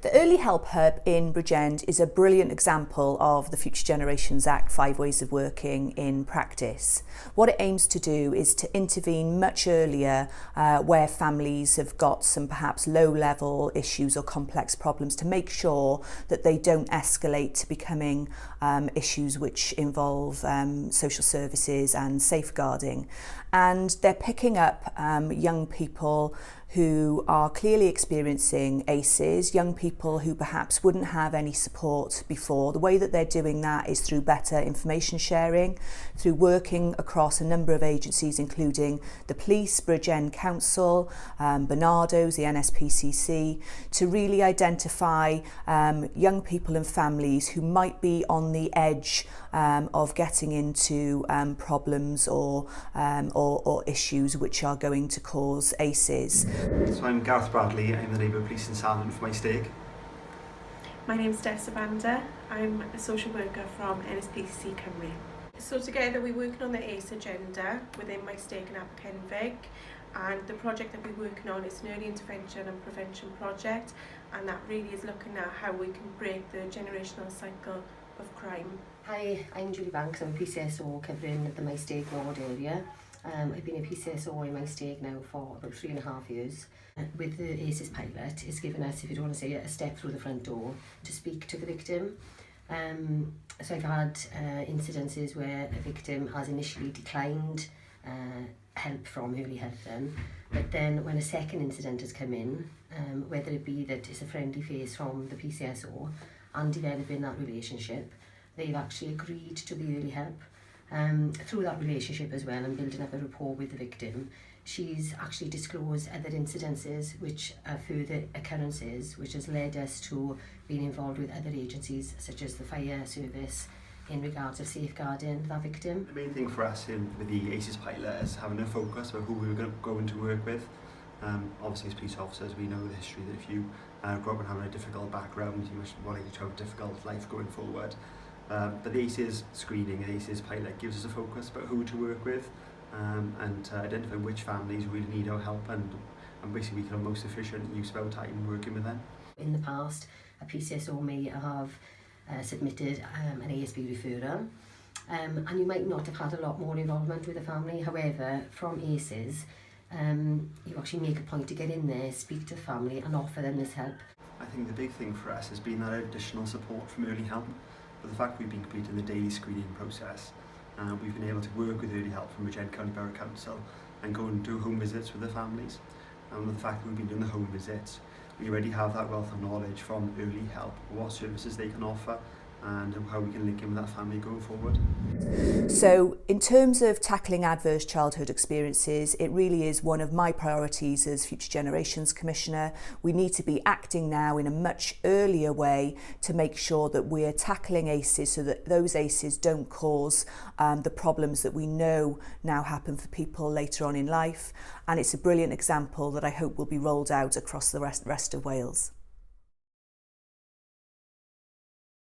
The Early Help Hub in Bridgend is a brilliant example of the Future Generations Act 5 ways of working in practice. What it aims to do is to intervene much earlier where families have got some perhaps low-level issues or complex problems, to make sure that they don't escalate to becoming issues which involve social services and safeguarding. And they're picking up young people who are clearly experiencing ACEs, young people who perhaps wouldn't have any support before. The way that they're doing that is through better information sharing, through working across a number of agencies, including the police, Bridgend Council, Barnardo's, the NSPCC, to really identify young people and families who might be on the edge of getting into problems or issues which are going to cause ACEs. So I'm Gareth Bradley, I'm the Neighbourhood Police Sergeant for Maesteg. My name's Steph Sabanda, I'm a social worker from NSPCC Cymru. So together we're working on the ACE agenda within Maesteg and Aberkenfig, and the project that we're working on is an early intervention and prevention project, and that really is looking at how we can break the generational cycle of crime. Hi, I'm Julie Banks, I'm a PCSO covering the Maesteg ward area. I've been a PCSO in Maesteg now for about 3.5 years. With the ACEs pilot, it's given us, if you don't want to say, a step through the front door to speak to the victim. So I've had incidences where a victim has initially declined help from Early Help then, but then when a second incident has come in, whether it be that it's a friendly face from the PCSO and developing that relationship, they've actually agreed to the Early Help. Through that relationship as well and building up a rapport with the victim, she's actually disclosed other incidences which are further occurrences, which has led us to being involved with other agencies such as the fire service in regards of safeguarding that victim. The main thing for us with the ACEs pilot is having a focus about who we were going to work with. Obviously as police officers we know the history that if you grow up and having a difficult background, you must want to have a difficult life going forward. But the ACEs screening, the ACEs pilot gives us a focus about who to work with and identify which families really need our help and basically we can have most efficient use of our time working with them. In the past, a PCSO may have submitted an ASB referral and you might not have had a lot more involvement with the family. However, from ACEs, you actually make a point to get in there, speak to the family and offer them this help. I think the big thing for us has been that additional support from Early Help. But the fact we've been completing the daily screening process, we've been able to work with Early Help from Bridgend County Borough Council and go and do home visits with the families. And with the fact that we've been doing the home visits, we already have that wealth of knowledge from Early Help, what services they can offer and how we can link in with that family going forward. So in terms of tackling adverse childhood experiences, it really is one of my priorities as Future Generations Commissioner. We need to be acting now in a much earlier way to make sure that we're tackling ACEs so that those ACEs don't cause the problems that we know now happen for people later on in life. And it's a brilliant example that I hope will be rolled out across the rest of Wales.